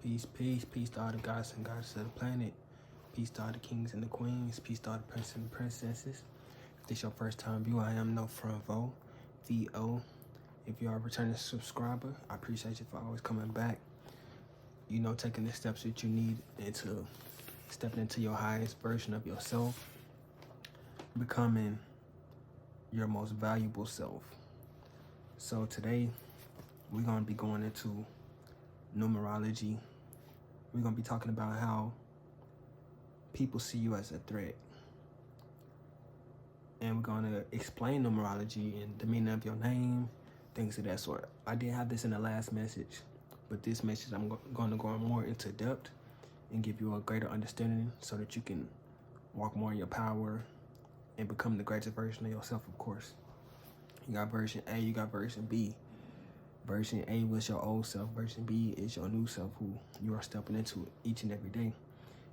Peace to all the gods and goddesses of the planet. Peace to all the kings and the queens. Peace to all the princes and princesses. If this your first time view, I am No Front Vo, VO. If you are a returning subscriber, I appreciate you for always coming back. You know, taking the steps that you need into stepping into your highest version of yourself, becoming your most valuable self. So today, we're going to be going into numerology. We're going to be talking about how people see you as a threat. And we're going to explain numerology and the meaning of your name, things of that sort. I did have this in the last message, but this message I'm going to go more into depth and give you a greater understanding so that you can walk more in your power and become the greatest version of yourself, of course. You got version A, you got version B. Version A was your old self. Version B is your new self, who you are stepping into each and every day.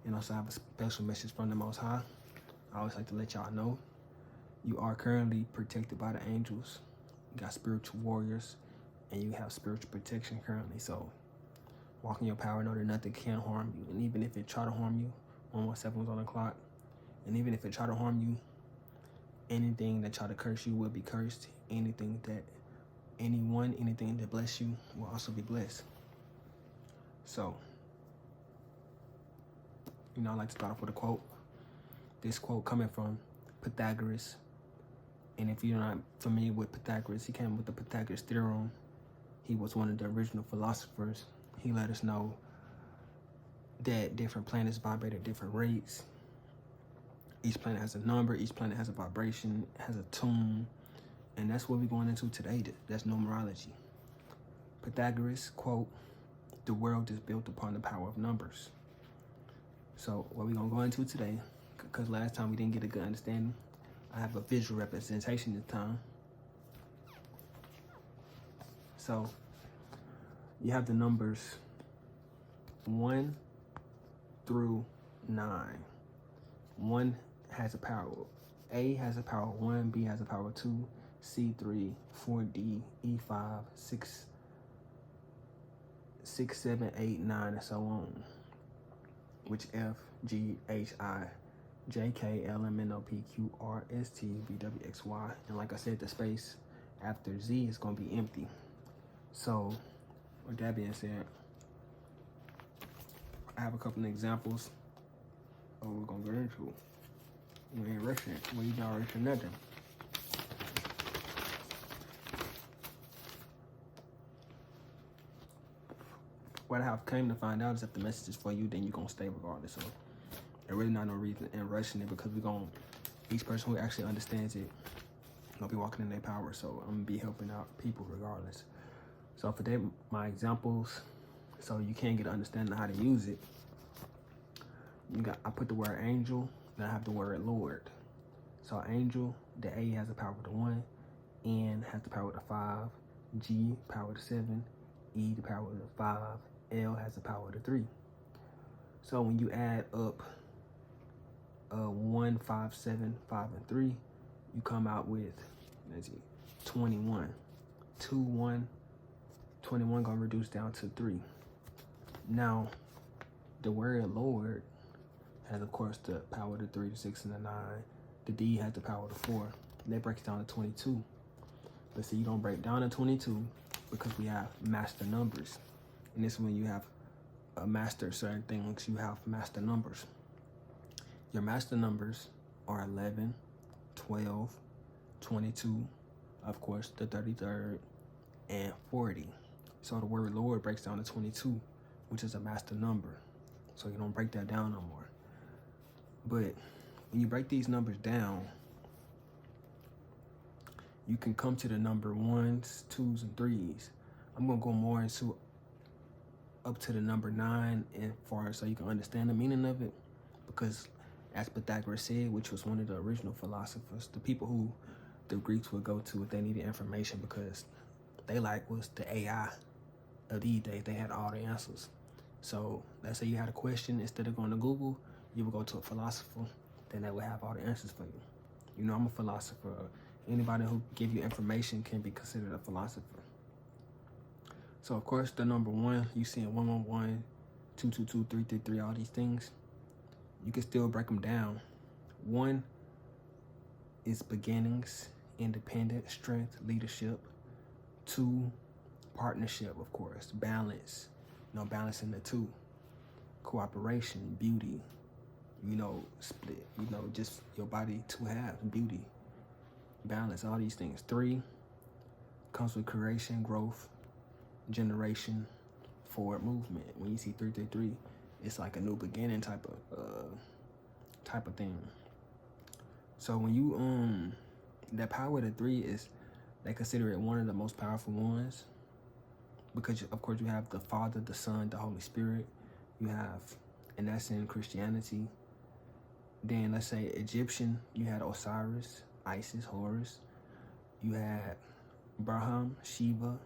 And also I have a special message from the Most High. I always like to let y'all know you are currently protected by the angels. You got spiritual warriors, and you have spiritual protection currently. So walk in your power, know that nothing can harm you. And even if it try to harm you, 117 was on the clock. And even if it try to harm you, anything that try to curse you will be cursed. Anything that bless you will also be blessed. So, I like to start off with a quote. This quote coming from Pythagoras. And if you're not familiar with Pythagoras, he came up with the Pythagoras theorem. He was one of the original philosophers. He let us know that different planets vibrate at different rates. Each planet has a number, each planet has a vibration, has a tune. And that's what we're going into today. That's numerology. Pythagoras, quote, "The world is built upon the power of numbers." So what we're going to go into today, because last time we didn't get a good understanding, I have a visual representation this time. So you have the numbers 1 through 9. 1 has a power. A has a power 1, B has a power 2, C 3, 4, D, E 5, 6, 7, 8, 9, and so on. Which F, G, H, I, J, K, L, M, N, O, P, Q, R, S, T, V, W, X, Y. And like I said, the space after Z is going to be empty. So with that being said, I have a couple of examples of what we're going to get into. We ain't rushing. We ain't rushing nothing. What I have came to find out is if the message is for you, then you're going to stay regardless. So there's really not no reason in rushing it, because each person who actually understands it going to be walking in their power. So I'm going to be helping out people regardless. So for that, my examples, so you can get an understanding of how to use it. I put the word angel, then I have the word Lord. So angel, the A has the power of the 1, N has the power of the 5, G power of the 7, E the power of the 5, L has the power of the 3. So when you add up 1, 5, 7, 5, and 3, you come out with 21. 2, 1, 21 gonna reduce down to 3. Now, the word Lord has, of course, the power of the 3, the 6, and the 9. The D has the power of the 4. That breaks down to 22. But see, you don't break down to 22 because we have master numbers. And this is when you have a master certain things, you have master numbers. Your master numbers are 11, 12, 22, of course, the 33rd, and 40. So the word Lord breaks down to 22, which is a master number. So you don't break that down no more. But when you break these numbers down, you can come to the number 1s, 2s, and 3s. I'm going to go more into up to the number 9 and far so you can understand the meaning of it. Because as Pythagoras said, which was one of the original philosophers, the people who the Greeks would go to if they needed information, because they was the AI of these days. They had all the answers. So let's say you had a question, instead of going to Google, you would go to a philosopher, then they would have all the answers for you. I'm a philosopher. Anybody who give you information can be considered a philosopher. So of course the number 1, you see in 111, 222, 333, all these things, you can still break them down. 1 is beginnings, independence, strength, leadership. 2, partnership, of course, balance, balancing the 2. Cooperation, beauty, split, just your body 2 halves, beauty, balance, all these things. 3 comes with creation, growth, generation, forward movement. When you see 333, it's like a new beginning type of thing. So when you that power of the 3 is, they consider it one of the most powerful ones, because of course you have the Father, the Son, the Holy Spirit. You have, and that's in Christianity. Then let's say Egyptian, you had Osiris, Isis, Horus. You had Brahma, Shiva,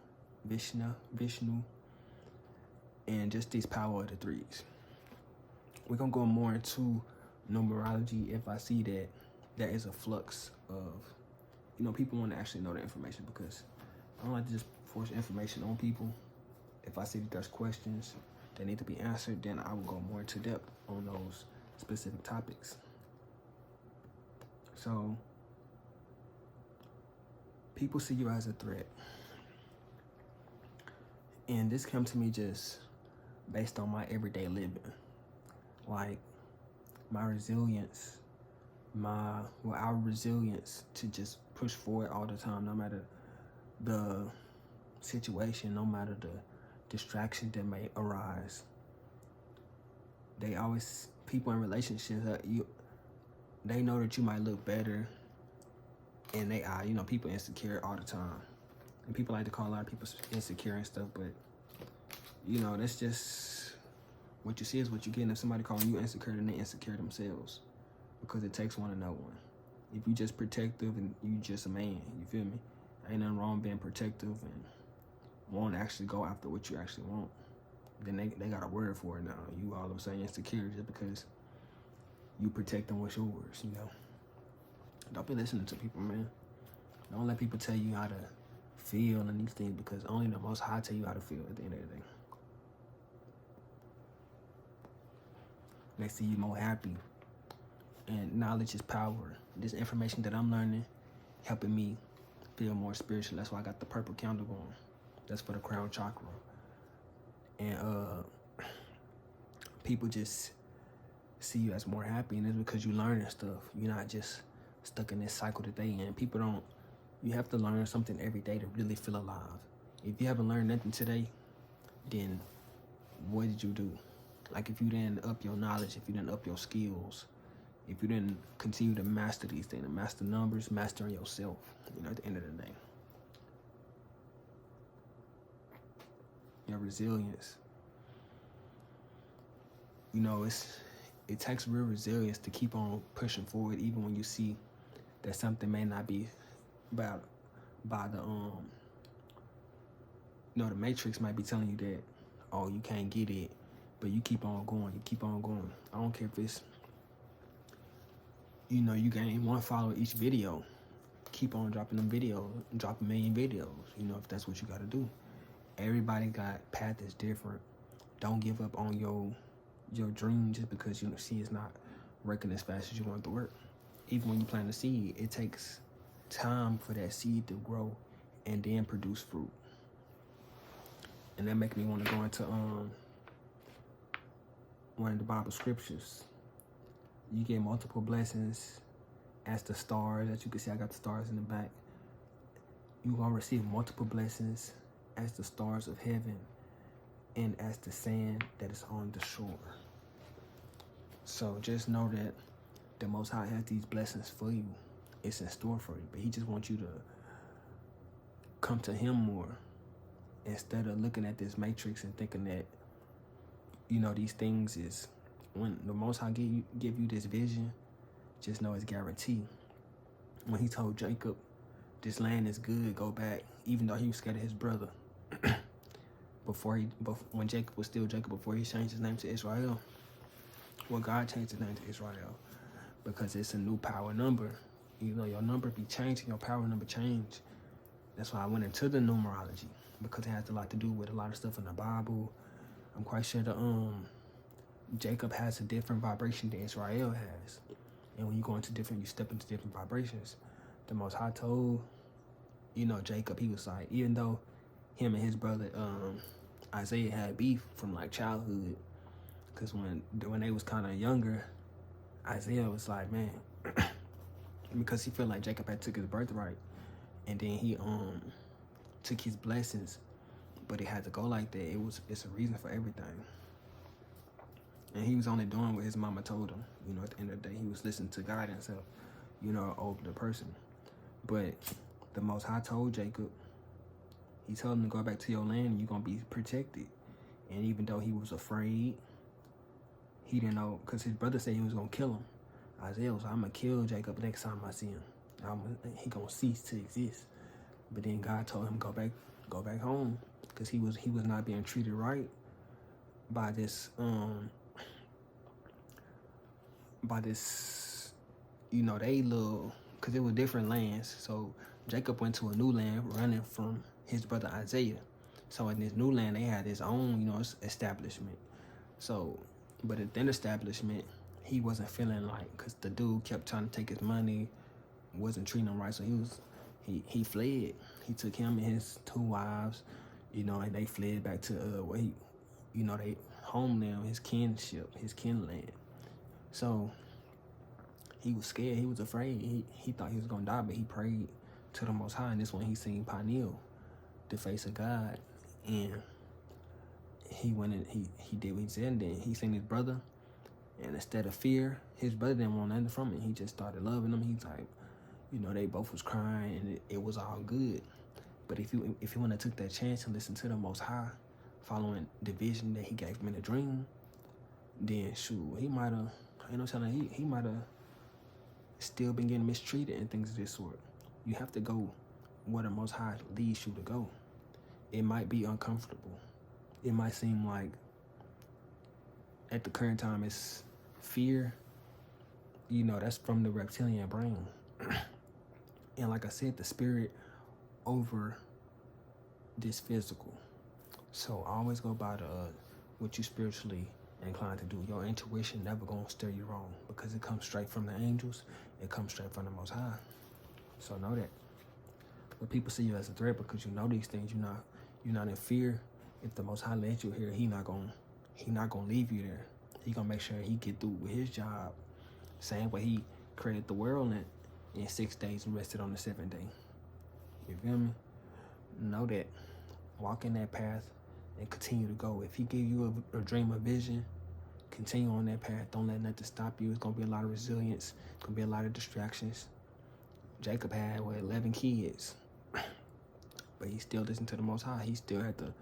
Vishnu, and just these power of the 3s. We're gonna go more into numerology if I see that there is a flux of, people want to actually know the information, because I don't like to just force information on people. If I see that there's questions that need to be answered, then I will go more into depth on those specific topics. So people see you as a threat. And this comes to me just based on my everyday living. Like my resilience, our resilience to just push forward all the time, no matter the situation, no matter the distraction that may arise. People in relationships, they know that you might look better, and they are, people insecure all the time. And people like to call a lot of people insecure and stuff, but that's just what you see is what you get. And if somebody calling you insecure, then they insecure themselves, because it takes one to know one. If you just protective and you just a man, you feel me? Ain't nothing wrong being protective and won't actually go after what you actually want. Then they got a word for it now. You all of a sudden insecure just because you protecting what's yours, Don't be listening to people, man. Don't let people tell you how to feel and these things, because only the Most High tell you how to feel at the end of the day. They see you more happy. And knowledge is power. This information that I'm learning helping me feel more spiritual. That's why I got the purple candle going. That's for the crown chakra. And people just see you as more happy, and it's because you learning stuff. You're not just stuck in this cycle that they in. You have to learn something every day to really feel alive. If you haven't learned nothing today, then what did you do? Like if you didn't up your knowledge, if you didn't up your skills, if you didn't continue to master these things, master numbers, mastering yourself, at the end of the day. Your resilience. It takes real resilience to keep on pushing forward, even when you see that something may not be by the the matrix might be telling you that, oh, you can't get it, but you keep on going. I don't care if it's, you gain 1 follower each video. Keep on dropping them videos, drop a million videos, if that's what you got to do. Everybody got path is different. Don't give up on your dream just because you see it's not working as fast as you want it to work. Even when you plant a seed, it takes time for that seed to grow and then produce fruit. And that makes me want to go into one of the Bible scriptures. You get multiple blessings as the stars. As you can see, I got the stars in the back. You're going to receive multiple blessings as the stars of heaven and as the sand that is on the shore. So just know that the Most High has these blessings for you. It's in store for you, but he just wants you to come to him more instead of looking at this matrix and thinking that, these things is, when the Most High give you this vision, just know it's guaranteed. When he told Jacob, this land is good, go back, even though he was scared of his brother, when Jacob was still Jacob, before he changed his name to Israel. Well, God changed his name to Israel because it's a new power number. Your number be changing, your power number change. That's why I went into the numerology, because it has a lot to do with a lot of stuff in the Bible. I'm quite sure Jacob has a different vibration than Israel has. And when you step into different vibrations. The Most High told, Jacob, he was like, even though him and his brother Isaiah had beef from like childhood, because when they was kind of younger, Isaiah was like, man, because he felt like Jacob had took his birthright, and then he took his blessings, but it had to go like that. It's a reason for everything. And he was only doing what his mama told him. At the end of the day, he was listening to God himself, an older person. But the Most High told Jacob, he told him to go back to your land and you're going to be protected. And even though he was afraid, he didn't know, because his brother said he was going to kill him. Isaiah was like, I'm going to kill Jacob next time I see him. He going to cease to exist. But then God told him, go back home, because he was not being treated right by this, they little, because it was different lands. So Jacob went to a new land running from his brother Isaiah. So in this new land, they had his own, establishment. So, but at that establishment, he wasn't feeling like, because the dude kept trying to take his money, wasn't treating him right. So he fled. He took him and his 2 wives, and they fled back to where they homeland, his kinship, his kinland. So he was scared. He was afraid. He thought he was gonna die, but he prayed to the Most High. And this one, he seen Peniel, the face of God, and he went and he did what he said. And then he seen his brother, and instead of fear, his brother didn't want nothing from it. He just started loving him. He's like, they both was crying, and it was all good. But if he wouldn't have took that chance and listened to the Most High, following the vision that he gave him in a dream, then shoot, he might have, he might have still been getting mistreated and things of this sort. You have to go where the Most High leads you to go. It might be uncomfortable. It might seem like at the current time it's fear. That's from the reptilian brain. And like I said, the spirit over this physical. So always go by what you spiritually inclined to do. Your intuition never gonna steer you wrong, because it comes straight from the angels. It comes straight from the Most High. So know that. But people see you as a threat because you know these things. You're not in fear. If the Most High led you here, he not gonna leave you there. He gonna make sure he get through with his job. Same way he created the world in 6 days and rested on the 7th day. You feel me? Know that. Walk in that path and continue to go. If he give you a dream, a vision, continue on that path. Don't let nothing stop you. It's gonna be a lot of resilience. It's gonna be a lot of distractions. Jacob had 11 kids, but he still listened to the Most High. He still had to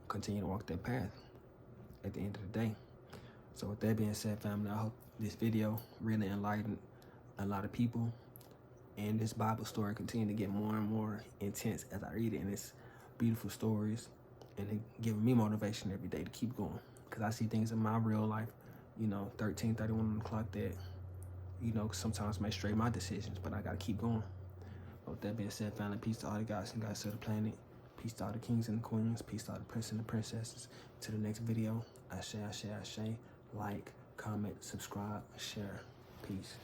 continue to walk that path at the end of the day. So with that being said, family, I hope this video really enlightened a lot of people, and this Bible story continue to get more and more intense as I read it, and it's beautiful stories, and it giving me motivation every day to keep going, because I see things in my real life, 13:31 on the clock that, sometimes may stray my decisions, but I gotta keep going. But with that being said, family, peace to all the guys and guys of the planet. Peace to all the kings and the queens. Peace to all the princes and the princesses. To the next video. Ashe, ashe, ashe. Like, comment, subscribe, share. Peace.